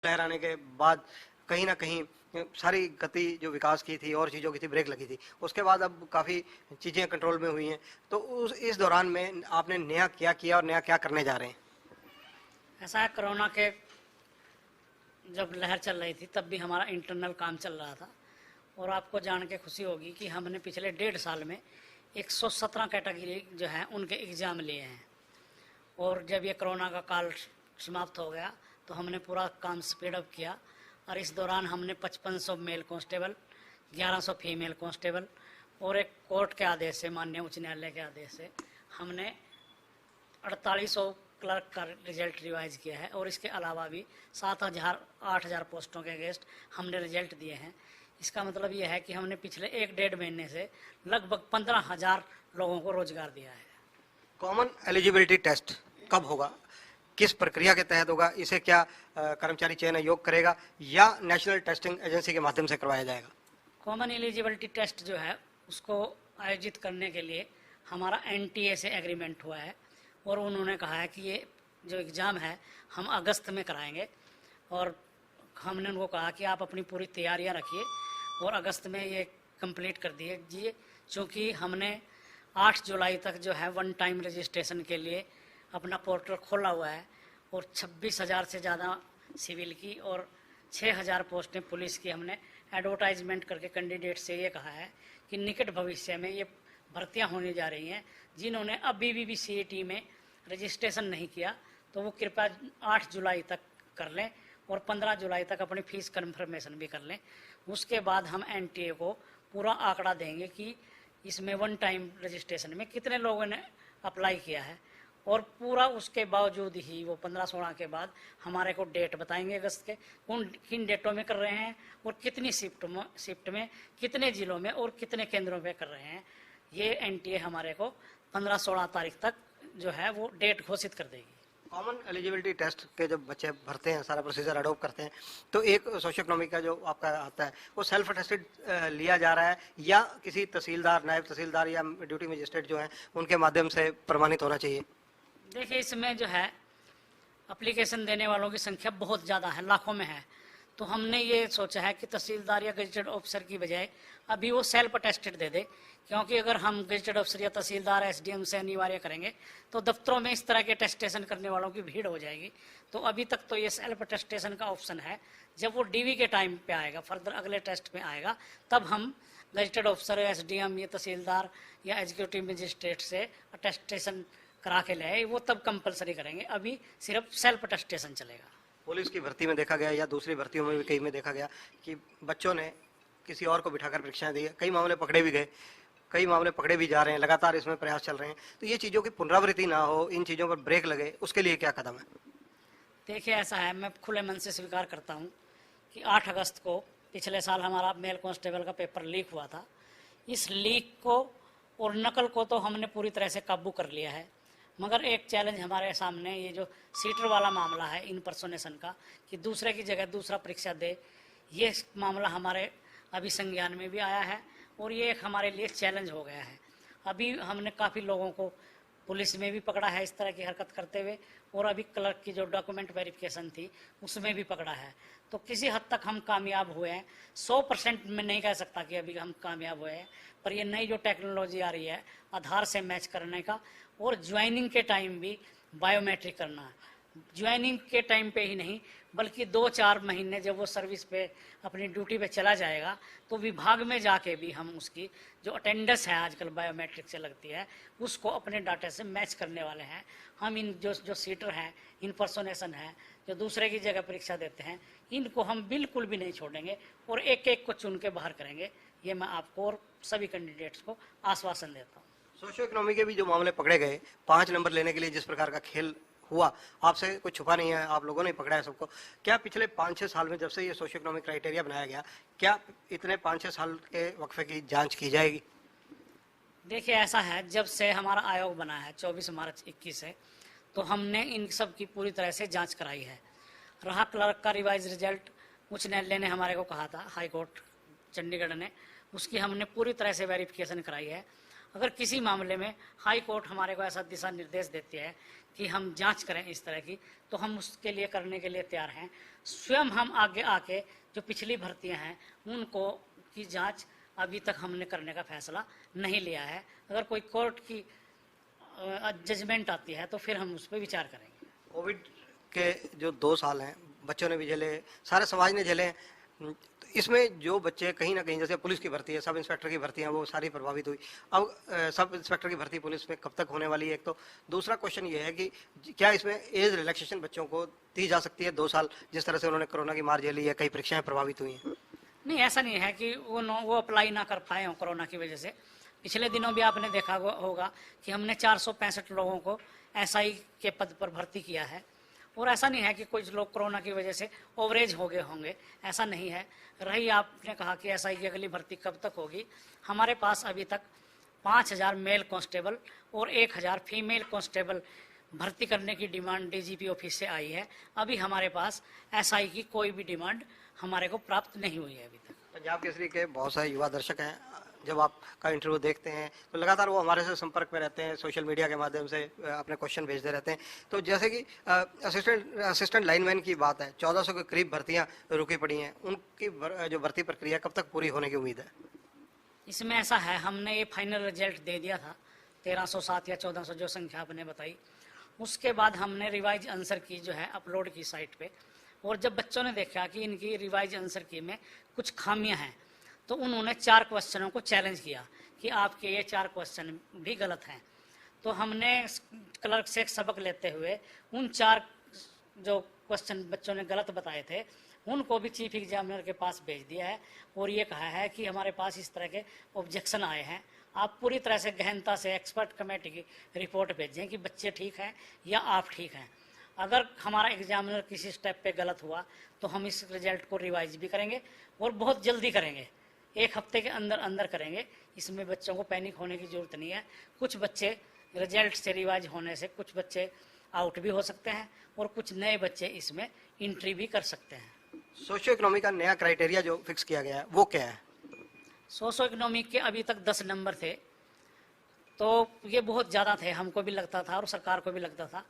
लहराने के बाद कहीं ना कहीं सारी गति जो विकास की थी और चीज़ों की थी ब्रेक लगी थी। उसके बाद अब काफ़ी चीज़ें कंट्रोल में हुई हैं। तो इस दौरान में आपने नया क्या किया और नया क्या करने जा रहे हैं? ऐसा है, कोरोना के जब लहर चल रही थी तब भी हमारा इंटरनल काम चल रहा था। और आपको जान के खुशी होगी कि हमने पिछले 1.5 साल में 117 कैटेगरी जो है उनके एग्ज़ाम लिए हैं। और जब ये कोरोना का काल समाप्त हो गया तो हमने पूरा काम स्पीड अप किया। और इस दौरान हमने 5500 मेल कांस्टेबल, 1100 फीमेल कांस्टेबल और एक कोर्ट के आदेश से, माननीय उच्च न्यायालय के आदेश से, हमने 4800 क्लर्क का रिजल्ट रिवाइज किया है। और इसके अलावा भी 8,000 पोस्टों के अगेंस्ट हमने रिजल्ट दिए हैं। इसका मतलब यह है कि हमने पिछले 1-1.5 महीने से लगभग 15,000 लोगों को रोजगार दिया है। कॉमन एलिजिबिलिटी टेस्ट कब होगा, किस प्रक्रिया के तहत होगा, इसे क्या कर्मचारी चयन आयोग करेगा या नेशनल टेस्टिंग एजेंसी के माध्यम से करवाया जाएगा? कॉमन एलिजिबिलिटी टेस्ट जो है उसको आयोजित करने के लिए हमारा एनटीए से एग्रीमेंट हुआ है। और उन्होंने कहा है कि ये जो एग्ज़ाम है हम अगस्त में कराएंगे। और हमने उनको कहा कि आप अपनी पूरी तैयारियां रखिए और अगस्त में ये कंप्लीट कर दीजिए। चूँकि हमने 8 जुलाई तक जो है वन टाइम रजिस्ट्रेशन के लिए अपना पोर्टल खोला हुआ है। और 26,000 से ज़्यादा सिविल की और 6,000 पोस्टें पुलिस की हमने एडवर्टाइजमेंट करके कैंडिडेट से ये कहा है कि निकट भविष्य में ये भर्तियां होने जा रही हैं। जिन्होंने अभी भी सीईटी में रजिस्ट्रेशन नहीं किया तो वो कृपया 8 जुलाई तक कर लें और 15 जुलाई तक अपनी फीस कन्फर्मेशन भी कर लें। उसके बाद हम एनटीए को पूरा आंकड़ा देंगे कि इसमें वन टाइम रजिस्ट्रेशन में कितने लोगों ने अप्लाई किया है। और पूरा उसके बावजूद ही वो 15-16 के बाद हमारे को डेट बताएंगे अगस्त के, किन डेटों में कर रहे हैं और कितनी शिफ्ट में कितने जिलों में और कितने केंद्रों पे कर रहे हैं। ये एनटीए हमारे को 15-16 तारीख तक जो है वो डेट घोषित कर देगी। कॉमन एलिजिबिलिटी टेस्ट के जब बच्चे भरते हैं, सारा प्रोसीजर अडोप्ट करते हैं, तो एक सोशियो इकोनॉमिक का जो आपका आता है वो सेल्फ अटेस्टेड लिया जा रहा है या किसी तहसीलदार, नायब तहसीलदार या ड्यूटी मजिस्ट्रेट जो है उनके माध्यम से प्रमाणित होना चाहिए? देखिए, इसमें जो है एप्लीकेशन देने वालों की संख्या बहुत ज़्यादा है, लाखों में है। तो हमने ये सोचा है कि तहसीलदार या गजेटेड ऑफिसर की बजाय अभी वो सेल्फ अटेस्टेड दे दे। क्योंकि अगर हम गजेटेड ऑफिसर या तहसीलदार एसडीएम से अनिवार्य करेंगे तो दफ्तरों में इस तरह के अटेस्टेशन करने वालों की भीड़ हो जाएगी। तो अभी तक तो ये सेल्फ अटेस्टेशन का ऑप्शन है। जब वो डीवी के टाइम पे आएगा, फर्दर अगले टेस्ट में आएगा, तब हम गजेटेड ऑफिसर, एसडीएम या तहसीलदार या एग्जीक्यूटिव मजिस्ट्रेट से अटेस्टेशन करा के ले, वो तब कंपलसरी करेंगे। अभी सिर्फ सेल्फ अटेस्टेशन चलेगा। पुलिस की भर्ती में देखा गया या दूसरी भर्तियों में भी कई में देखा गया कि बच्चों ने किसी और को बिठाकर परीक्षाएं दी, कई मामले पकड़े भी गए, कई मामले पकड़े भी जा रहे हैं, लगातार इसमें प्रयास चल रहे हैं। तो ये चीज़ों की पुनरावृत्ति ना हो, इन चीज़ों पर ब्रेक लगे, उसके लिए क्या कदम है? देखिए, ऐसा है, मैं खुले मन से स्वीकार करता हूँ कि 8 अगस्त को पिछले साल हमारा मेल कांस्टेबल का पेपर लीक हुआ था। इस लीक को और नकल को तो हमने पूरी तरह से काबू कर लिया है। मगर एक चैलेंज हमारे सामने ये जो सीटर वाला मामला है इनपर्सोनेशन का, कि दूसरे की जगह दूसरा परीक्षा दे, ये मामला हमारे अभी संज्ञान में भी आया है और ये एक हमारे लिए चैलेंज हो गया है। अभी हमने काफ़ी लोगों को पुलिस में भी पकड़ा है इस तरह की हरकत करते हुए, और अभी क्लर्क की जो डॉक्यूमेंट वेरिफिकेशन थी उसमें भी पकड़ा है। तो किसी हद तक हम कामयाब हुए हैं। 100% में नहीं कह सकता कि अभी हम कामयाब हुए हैं, पर ये नई जो टेक्नोलॉजी आ रही है आधार से मैच करने का, और ज्वाइनिंग के टाइम भी बायोमेट्रिक करना है। ज्वाइनिंग के टाइम पे ही नहीं बल्कि 2-4 महीने जब वो सर्विस पे अपनी ड्यूटी पे चला जाएगा तो विभाग में जाके भी हम उसकी जो अटेंडेंस है आजकल बायोमेट्रिक से लगती है उसको अपने डाटा से मैच करने वाले हैं। हम इन जो सीटर हैं, इनपर्सोनेशन है, जो दूसरे की जगह परीक्षा देते हैं, इनको हम बिल्कुल भी नहीं छोड़ेंगे और एक एक को चुन के बाहर करेंगे। ये मैं आपको और सभी कैंडिडेट्स को आश्वासन देता हूँ। सोशियो इकोनॉमी के भी जो मामले पकड़े गए, 5 नंबर लेने के लिए जिस प्रकार का खेल हुआ, आपसे कुछ छुपा नहीं है, आप लोगों ने पकड़ा है सबको। क्या पिछले 5-6 साल में जब से ये सोशियो इकोनॉमिक क्राइटेरिया बनाया गया, क्या इतने 5-6 साल के वक्फे की जांच की जाएगी? देखिए, ऐसा है, जब से हमारा आयोग बना है 24 मार्च 21 से, तो हमने इन सब की पूरी तरह से जांच कराई है। रहा क्लर्क का रिवाइज रिजल्ट, उच्च न्यायालय ने हमारे को कहा था, हाई कोर्ट चंडीगढ़ ने, उसकी हमने पूरी तरह से वेरिफिकेशन कराई है। अगर किसी मामले में हाई कोर्ट हमारे को ऐसा दिशा निर्देश देती है कि हम जांच करें इस तरह की, तो हम उसके लिए करने के लिए तैयार हैं। स्वयं हम आगे आके जो पिछली भर्तियां हैं उनको की जांच अभी तक हमने करने का फैसला नहीं लिया है। अगर कोई कोर्ट की जजमेंट आती है तो फिर हम उस पर विचार करेंगे। कोविड के जो 2 साल हैं, बच्चों ने भी झेले, सारे समाज ने झेले। इसमें जो बच्चे कहीं ना कहीं, जैसे पुलिस की भर्ती है, सब इंस्पेक्टर की भर्ती है, वो सारी प्रभावित हुई। अब सब इंस्पेक्टर की भर्ती पुलिस में कब तक होने वाली है? एक तो दूसरा क्वेश्चन ये है कि क्या इसमें एज रिलैक्सेशन बच्चों को दी जा सकती है 2 साल, जिस तरह से उन्होंने कोरोना की मार झेली है, कई परीक्षाएं प्रभावित हुई हैं? नहीं, ऐसा नहीं है कि वो अप्लाई ना कर पाए हों कोरोना की वजह से। पिछले दिनों भी आपने देखा होगा कि हमने 465 लोगों को एसआई के पद पर भर्ती किया है। और ऐसा नहीं है कि कुछ लोग कोरोना की वजह से ओवरेज हो गए होंगे, ऐसा नहीं है। रही आपने कहा कि एसआई की अगली भर्ती कब तक होगी, हमारे पास अभी तक 5000 मेल कांस्टेबल और 1000 फीमेल कांस्टेबल भर्ती करने की डिमांड डीजीपी ऑफिस से आई है। अभी हमारे पास एसआई की कोई भी डिमांड हमारे को प्राप्त नहीं हुई है अभी तक। पंजाब केसरी के बहुत सारे युवा दर्शक हैं, जब आपका इंटरव्यू देखते हैं तो लगातार वो हमारे से संपर्क में रहते हैं, सोशल मीडिया के माध्यम से अपने क्वेश्चन भेजते रहते हैं। तो जैसे कि असिस्टेंट लाइनमैन की बात है, 1400 के करीब भर्तियां रुकी पड़ी हैं, उनकी जो भर्ती प्रक्रिया कब तक पूरी होने की उम्मीद है? इसमें ऐसा है, हमने ये फाइनल रिजल्ट दे दिया था 1307 या 1400 जो संख्या आपने बताई। उसके बाद हमने रिवाइज आंसर की जो है अपलोड की साइट पे, और जब बच्चों ने देखा कि इनकी रिवाइज आंसर की में कुछ खामियां हैं तो उन्होंने 4 क्वेश्चनों को चैलेंज किया कि आपके ये 4 क्वेश्चन भी गलत हैं। तो हमने क्लर्क से एक सबक लेते हुए उन 4 जो क्वेश्चन बच्चों ने गलत बताए थे उनको भी चीफ एग्जामिनर के पास भेज दिया है और ये कहा है कि हमारे पास इस तरह के ऑब्जेक्शन आए हैं, आप पूरी तरह से गहनता से एक्सपर्ट कमेटी की रिपोर्ट भेजें कि बच्चे ठीक हैं या आप ठीक हैं। अगर हमारा एग्जामिनर किसी स्टेप पे गलत हुआ तो हम इस रिजल्ट को रिवाइज भी करेंगे और बहुत जल्दी करेंगे, 1 हफ्ते के अंदर अंदर करेंगे। इसमें बच्चों को पैनिक होने की जरूरत नहीं है। कुछ बच्चे रिजल्ट से रिवाइज होने से कुछ बच्चे आउट भी हो सकते हैं और कुछ नए बच्चे इसमें एंट्री भी कर सकते हैं। सोशियो इकोनॉमी का नया क्राइटेरिया जो फिक्स किया गया है वो क्या है? सोशो इकोनॉमिक के अभी तक 10 नंबर थे, तो ये बहुत ज़्यादा थे, हमको भी लगता था और सरकार को भी लगता था।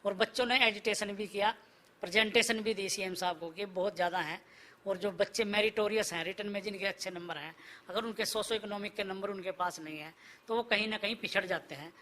और बच्चों ने एजिटेशन भी किया, प्रेजेंटेशन भी दी सीएम साहब को कि बहुत ज़्यादा हैं। और जो बच्चे मेरिटोरियस हैं, रिटर्न में जिनके अच्छे नंबर हैं, अगर उनके सोशो इकोनॉमिक के नंबर उनके पास नहीं है तो वो कहीं ना कहीं पिछड़ जाते हैं।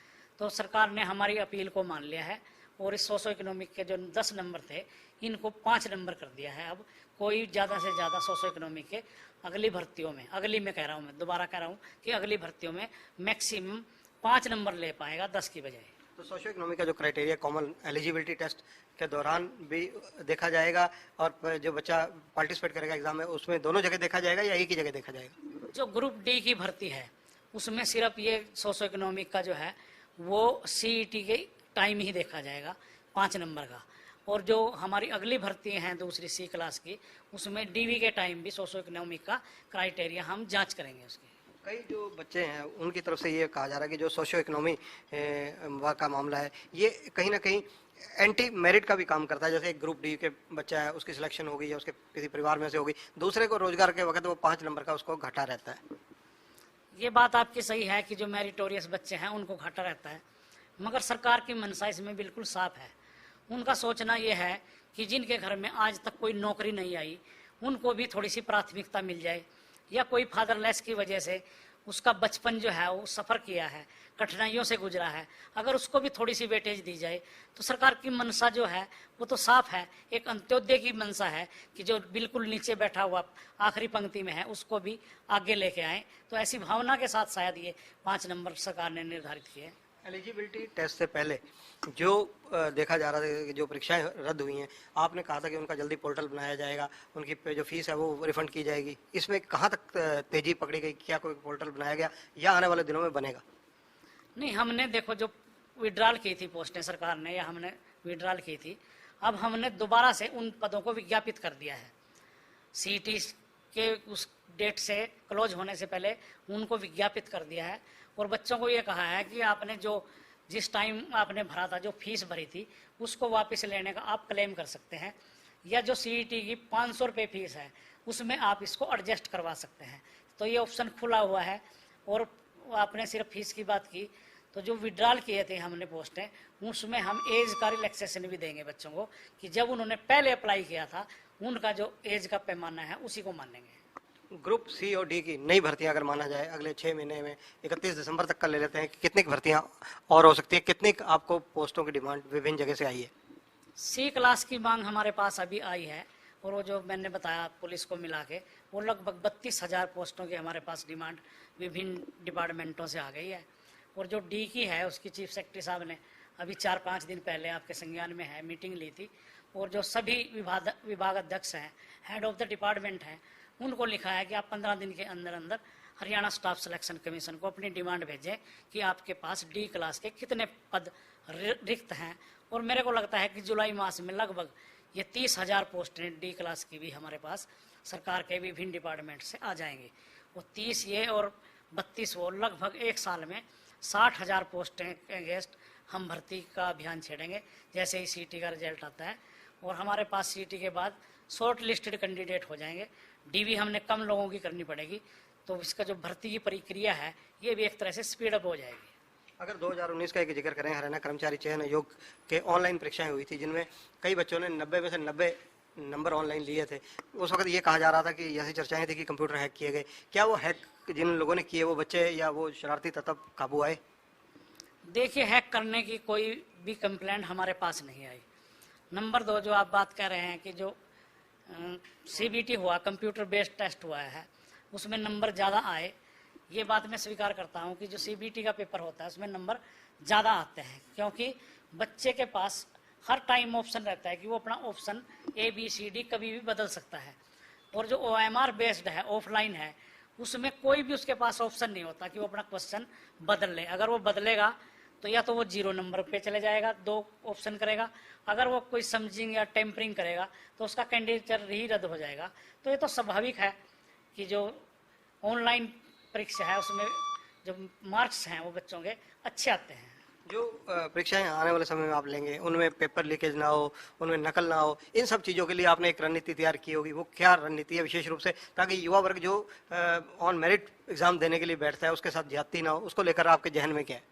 तो सरकार ने हमारी अपील को मान लिया है और इस सोशो इकोनॉमिक के जो 10 नंबर थे इनको 5 नंबर कर दिया है। अब कोई ज़्यादा से ज़्यादा सोशो इकोनॉमिक के अगली भर्तियों में, अगली में कह रहा हूँ, मैं दोबारा कह रहा हूँ कि अगली भर्तियों में मैक्सिमम 5 नंबर ले पाएगा 10 की बजाय। तो सोशियो इकोनॉमी का जो क्राइटेरिया कॉमन एलिजिबिलिटी टेस्ट के दौरान भी देखा जाएगा और जो बच्चा पार्टिसिपेट करेगा एग्जाम में उसमें दोनों जगह देखा जाएगा या एक ही जगह देखा जाएगा? जो ग्रुप डी की भर्ती है उसमें सिर्फ ये सोशो इकोनॉमिक का जो है वो सीईटी के टाइम ही देखा जाएगा 5 नंबर का। और जो हमारी अगली भर्ती हैं दूसरी सी क्लास की, उसमें डीवी के टाइम भी सोशो इकोनॉमिक का क्राइटेरिया हम जांच करेंगे उसकी। कई जो बच्चे हैं उनकी तरफ से ये कहा जा रहा है कि जो सोशियो इकोनॉमी का मामला है ये कहीं ना कहीं एंटी मेरिट का भी काम करता है। जैसे एक ग्रुप डी के बच्चा है, उसकी सिलेक्शन होगी या उसके किसी परिवार में से होगी, दूसरे को रोजगार के वक्त वो 5 नंबर का उसको घाटा रहता है। ये बात आपकी सही है कि जो मेरिटोरियस बच्चे हैं उनको घाटा रहता है, मगर सरकार की मंशा इसमें बिल्कुल साफ है। उनका सोचना ये है कि जिनके घर में आज तक कोई नौकरी नहीं आई उनको भी थोड़ी सी प्राथमिकता मिल जाए, या कोई फादरलेस की वजह से उसका बचपन जो है वो सफ़र किया है, कठिनाइयों से गुजरा है, अगर उसको भी थोड़ी सी वेटेज दी जाए तो सरकार की मंशा जो है वो तो साफ है। एक अंत्योदय की मंशा है कि जो बिल्कुल नीचे बैठा हुआ आखिरी पंक्ति में है उसको भी आगे लेके आए। तो ऐसी भावना के साथ शायद ये 5 नंबर सरकार ने निर्धारित किए। एलिजिबिलिटी टेस्ट से पहले जो देखा जा रहा था कि जो परीक्षाएं रद्द हुई हैं, आपने कहा था कि उनका जल्दी पोर्टल बनाया जाएगा, उनकी जो फीस है वो रिफंड की जाएगी। इसमें कहाँ तक तेजी पकड़ी गई? क्या कोई पोर्टल बनाया गया या आने वाले दिनों में बनेगा? नहीं, हमने देखो जो विड्रॉल की थी पोस्टें सरकार ने, या हमने विड्रॉल की थी, अब हमने दोबारा से उन पदों को विज्ञापित कर दिया है। सीईटी के उस डेट से क्लोज होने से पहले उनको विज्ञापित कर दिया है और बच्चों को ये कहा है कि आपने जो जिस टाइम आपने भरा था, जो फीस भरी थी, उसको वापस लेने का आप क्लेम कर सकते हैं, या जो सीईटी की 500 रुपये फीस है उसमें आप इसको एडजस्ट करवा सकते हैं। तो ये ऑप्शन खुला हुआ है और वो आपने सिर्फ फीस की बात की, तो जो विड्रॉल किए थे हमने पोस्टें, उसमें हम एज का रिलैक्सेशन भी देंगे बच्चों को, कि जब उन्होंने पहले अप्लाई किया था उनका जो एज का पैमाना है उसी को मानेंगे। ग्रुप सी और डी की नई भर्तियां अगर माना जाए अगले 6 महीने में 31 दिसंबर तक का ले लेते हैं कि कितनी भर्तियां और हो सकती है, कितनी आपको पोस्टों की डिमांड विभिन्न जगह से आई है? सी क्लास की मांग हमारे पास अभी आई है, और वो जो मैंने बताया पुलिस को मिला के, वो लगभग 32,000 पोस्टों की हमारे पास डिमांड विभिन्न डिपार्टमेंटों से आ गई है। और जो डी की है उसकी चीफ सेक्रेटरी साहब ने अभी 4-5 दिन पहले आपके संज्ञान में है मीटिंग ली थी, और जो सभी विभाग अध्यक्ष हैं, हेड ऑफ द डिपार्टमेंट हैं, उनको लिखा है कि आप 15 दिन के अंदर अंदर हरियाणा स्टाफ सिलेक्शन कमीशन को अपनी डिमांड भेजें कि आपके पास डी क्लास के कितने पद रिक्त हैं। और मेरे को लगता है कि जुलाई मास में लगभग ये 30,000 पोस्टें डी क्लास की भी हमारे पास सरकार के विभिन्न डिपार्टमेंट से आ जाएंगी। वो 30 ये और 32 वो, लगभग एक साल में 60,000 पोस्टें के अगेंस्ट हम भर्ती का अभियान छेड़ेंगे जैसे ही सीटी का रिजल्ट आता है। और हमारे पास सीटी के बाद शॉर्ट लिस्टेड कैंडिडेट हो जाएंगे, डीवी हमने कम लोगों की करनी पड़ेगी, तो इसका जो भर्ती की प्रक्रिया है ये भी एक तरह से स्पीड अप हो जाएगी। अगर 2019 का एक जिक्र करें, हरियाणा कर्मचारी चयन आयोग के ऑनलाइन परीक्षाएं हुई थी जिनमें कई बच्चों ने 90 में से 90 नंबर ऑनलाइन लिए थे। उस वक्त ये कहा जा रहा था कि ऐसी चर्चाएं थी कि कंप्यूटर हैक किए गए। क्या वो हैक जिन लोगों ने किए वो बच्चे या वो शरारती तत्व काबू आए? देखिए, हैक करने की कोई भी कंप्लेंट हमारे पास नहीं आई। नंबर 2, जो आप बात कर रहे हैं कि जो सीबीटी हुआ, कंप्यूटर बेस्ड टेस्ट हुआ है, उसमें नंबर ज़्यादा आए, ये बात मैं स्वीकार करता हूँ कि जो सीबीटी का पेपर होता है उसमें नंबर ज़्यादा आते हैं, क्योंकि बच्चे के पास हर टाइम ऑप्शन रहता है कि वो अपना ऑप्शन ABCD कभी भी बदल सकता है। और जो OMR बेस्ड है, ऑफलाइन है, उसमें कोई भी उसके पास ऑप्शन नहीं होता कि वो अपना क्वेश्चन बदल ले। अगर वो बदलेगा तो या तो वो 0 नंबर पे चले जाएगा, 2 ऑप्शन करेगा, अगर वो कोई समझिंग या टेम्परिंग करेगा तो उसका कैंडिडेट ही रद्द हो जाएगा। तो ये तो स्वाभाविक है कि जो ऑनलाइन परीक्षा है उसमें जो मार्क्स हैं वो बच्चों के अच्छे आते हैं। जो परीक्षाएं आने वाले समय में आप लेंगे उनमें पेपर लीकेज ना हो, उनमें नकल ना हो, इन सब चीज़ों के लिए आपने एक रणनीति तैयार की होगी। वो क्या रणनीति है विशेष रूप से, ताकि युवा वर्ग जो ऑन मेरिट एग्जाम देने के लिए बैठता है उसके साथ ज्यादती ना हो, उसको लेकर आपके जहन में क्या है?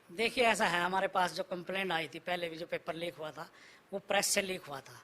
देखिए, ऐसा है, हमारे पास जो कंप्लेंट आई थी पहले भी जो पेपर लीक हुआ था वो प्रेस से लीक हुआ था,